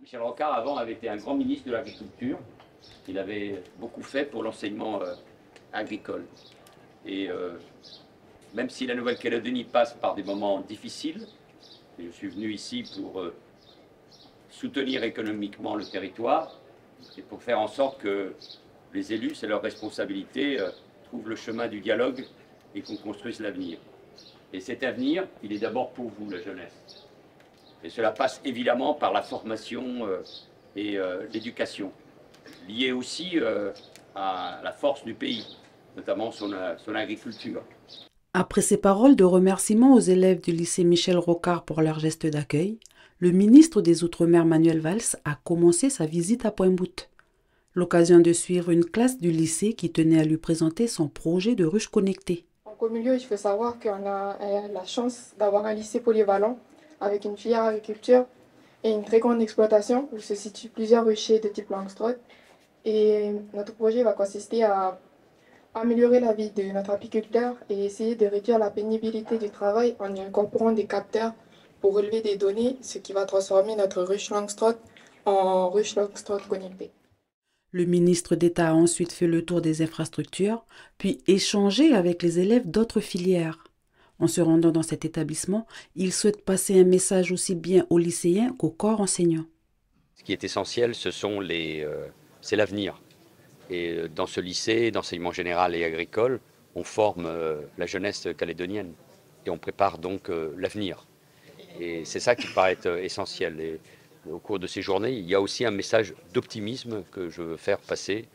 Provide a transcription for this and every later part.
Michel Rocard, avant, avait été un grand ministre de l'Agriculture. Il avait beaucoup fait pour l'enseignement agricole. Et même si la Nouvelle-Calédonie passe par des moments difficiles, et je suis venu ici pour soutenir économiquement le territoire et pour faire en sorte que les élus, c'est leur responsabilité, trouvent le chemin du dialogue et qu'on construise l'avenir. Et cet avenir, il est d'abord pour vous, la jeunesse. Et cela passe évidemment par la formation et l'éducation, liée aussi à la force du pays, notamment son agriculture. Après ces paroles de remerciement aux élèves du lycée Michel Rocard pour leur geste d'accueil, le ministre des Outre-mer Manuel Valls a commencé sa visite à Pointe-Bout. L'occasion de suivre une classe du lycée qui tenait à lui présenter son projet de ruche connectée. Au milieu, il faut savoir qu'on a la chance d'avoir un lycée polyvalent avec une filière agriculture et une très grande exploitation où se situent plusieurs ruchers de type Langstroth. Et notre projet va consister à améliorer la vie de notre apiculteur et essayer de réduire la pénibilité du travail en y incorporant des capteurs pour relever des données, ce qui va transformer notre ruche Langstroth en ruche Langstroth connectée. Le ministre d'État a ensuite fait le tour des infrastructures, puis échangé avec les élèves d'autres filières. En se rendant dans cet établissement, il souhaite passer un message aussi bien aux lycéens qu'au corps enseignant. Ce qui est essentiel, c'est l'avenir. Et dans ce lycée d'enseignement général et agricole, on forme la jeunesse calédonienne et on prépare donc l'avenir. Et c'est ça qui paraît être essentiel. Et au cours de ces journées, il y a aussi un message d'optimisme que je veux faire passer,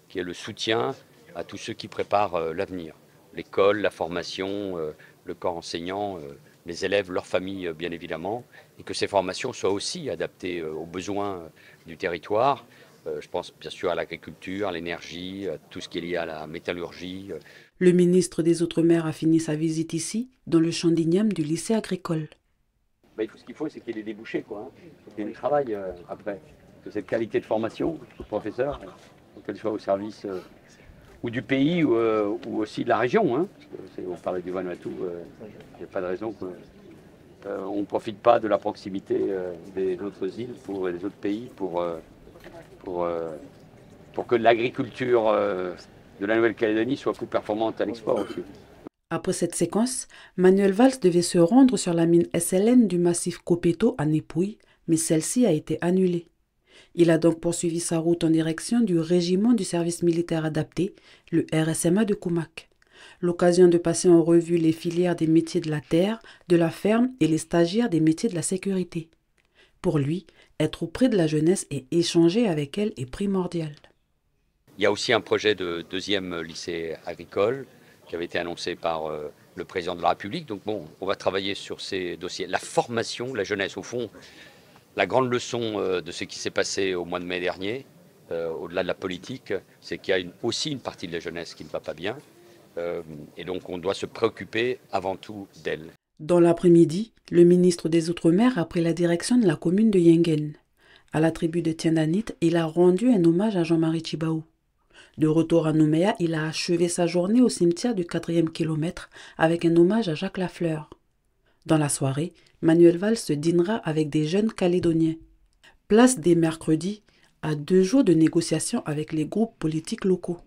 qui est le soutien à tous ceux qui préparent l'avenir. L'école, la formation, le corps enseignant, les élèves, leurs familles bien évidemment, et que ces formations soient aussi adaptées aux besoins du territoire. Je pense bien sûr à l'agriculture, à l'énergie, à tout ce qui est lié à la métallurgie. Le ministre des Outre-mer a fini sa visite ici, dans le champ d'igname du lycée agricole. Ce qu'il faut, c'est qu'il y ait des débouchés, quoi. Il faut qu'il y ait du travail après. Que cette qualité de formation aux professeurs, qu'elle soit au service ou du pays ou aussi de la région. Hein, parce que on parlait du Vanuatu, il n'y a pas de raison qu'on ne profite pas de la proximité des autres îles et des autres pays pour que l'agriculture de la Nouvelle-Calédonie soit plus performante à l'export aussi. Après cette séquence, Manuel Valls devait se rendre sur la mine SLN du massif Copeto à Népouille, mais celle-ci a été annulée. Il a donc poursuivi sa route en direction du régiment du service militaire adapté, le RSMA de Koumak. L'occasion de passer en revue les filières des métiers de la terre, de la ferme et les stagiaires des métiers de la sécurité. Pour lui, être auprès de la jeunesse et échanger avec elle est primordial. Il y a aussi un projet de deuxième lycée agricole qui avait été annoncé par le président de la République. Donc bon, on va travailler sur ces dossiers. La formation, la jeunesse, au fond, la grande leçon de ce qui s'est passé au mois de mai dernier, au-delà de la politique, c'est qu'il y a aussi une partie de la jeunesse qui ne va pas bien. Et donc on doit se préoccuper avant tout d'elle. Dans l'après-midi, le ministre des Outre-mer a pris la direction de la commune de Yengen. À la tribu de Tiendanit, il a rendu un hommage à Jean-Marie Tjibaou. De retour à Nouméa, il a achevé sa journée au cimetière du 4e kilomètre avec un hommage à Jacques Lafleur. Dans la soirée, Manuel Valls se dînera avec des jeunes Calédoniens. Place dès mercredi, à 2 jours de négociations avec les groupes politiques locaux.